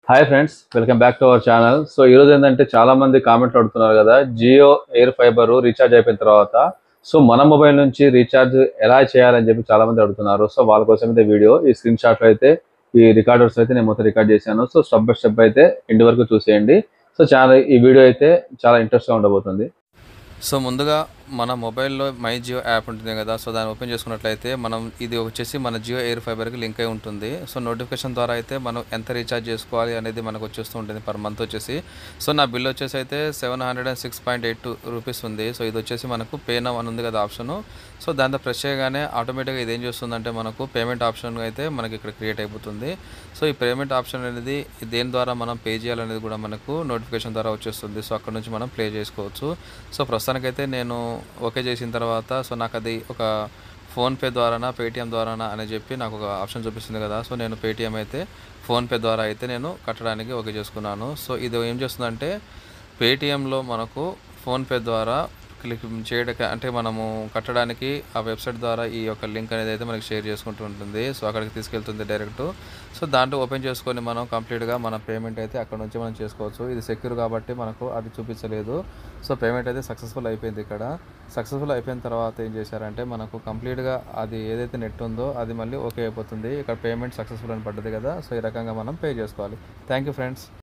Hi friends, welcome back to our channel. So ఈరోజు ఏంటంటే చాలా మంది కామెంట్లు అడుగుతున్నారు కదా, జియో ఎయిర్ ఫైబర్ రీఛార్జ్ అయిపోయిన తర్వాత సో మన మొబైల్ నుంచి రీఛార్జ్ ఎలా చేయాలని చెప్పి చాలా మంది అడుగుతున్నారు. సో వాళ్ళ కోసం అయితే వీడియో ఈ స్క్రీన్ షాట్లో అయితే ఈ రికార్డర్స్ అయితే నేను మొత్తం రికార్డ్ చేశాను. సో స్టెప్ బై స్టెప్ అయితే ఇంటి వరకు చూసేయండి. సో చాలా ఈ వీడియో అయితే చాలా ఇంట్రెస్ట్గా ఉండబోతుంది. సో ముందుగా మన మొబైల్లో మై జియో యాప్ ఉంటుంది కదా, సో దాన్ని ఓపెన్ చేసుకున్నట్లయితే మనం ఇది వచ్చేసి మన జియో ఎయిర్ ఫైబర్కి లింక్ అయి ఉంటుంది. సో నోటిఫికేషన్ ద్వారా అయితే మనం ఎంత రీఛార్జ్ చేసుకోవాలి అనేది మనకు వచ్చేస్తూ ఉంటుంది పర్ మంత్ వచ్చేసి. సో నా బిల్ వచ్చేసి అయితే 706.82 రూపీస్ ఉంది. సో ఇది వచ్చేసి మనకు పే నౌ అని ఉంది కదా ఆప్షను. సో దాంతో ప్రెస్ చేయగానే ఆటోమేటిక్గా ఇది ఏం చేస్తుందంటే మనకు పేమెంట్ ఆప్షన్ అయితే మనకి ఇక్కడ క్రియేట్ అయిపోతుంది. సో ఈ పేమెంట్ ఆప్షన్ అనేది దేని ద్వారా మనం పే చేయాలనేది కూడా మనకు నోటిఫికేషన్ ద్వారా వచ్చేస్తుంది. సో అక్కడ నుంచి మనం ప్లే చేసుకోవచ్చు. సో ప్రస్తుతానికైతే నేను ఓకే చేసిన తర్వాత సో నాకు అది ఒక ఫోన్పే ద్వారానా పేటిఎం ద్వారానా అని చెప్పి నాకు ఒక ఆప్షన్ చూపిస్తుంది కదా. సో నేను పేటిఎం అయితే ఫోన్పే ద్వారా అయితే నేను కట్టడానికి ఓకే చేసుకున్నాను. సో ఇది ఏం చేస్తుందంటే పేటిఎంలో మనకు ఫోన్పే ద్వారా క్లిక్ చేయడానికి అంటే మనము కట్టడానికి ఆ వెబ్సైట్ ద్వారా ఈ యొక్క లింక్ అనేది అయితే మనకి షేర్ చేసుకుంటూ ఉంటుంది. సో అక్కడికి తీసుకెళ్తుంది డైరెక్ట్. సో దాంట్లో ఓపెన్ చేసుకొని మనం కంప్లీట్గా మన పేమెంట్ అయితే అక్కడ నుంచి మనం చేసుకోవచ్చు. ఇది సెక్యూర్ కాబట్టి మనకు అది చూపించలేదు. సో పేమెంట్ అయితే సక్సెస్ఫుల్ అయిపోయింది. ఇక్కడ సక్సెస్ఫుల్ అయిపోయిన తర్వాత ఏం చేశారంటే మనకు కంప్లీట్గా అది ఏదైతే నెట్ ఉందో అది మళ్ళీ ఓకే అయిపోతుంది. ఇక్కడ పేమెంట్ సక్సెస్ఫుల్ అని పడ్డది కదా. సో ఈ రకంగా మనం పే చేసుకోవాలి. Thank you friends.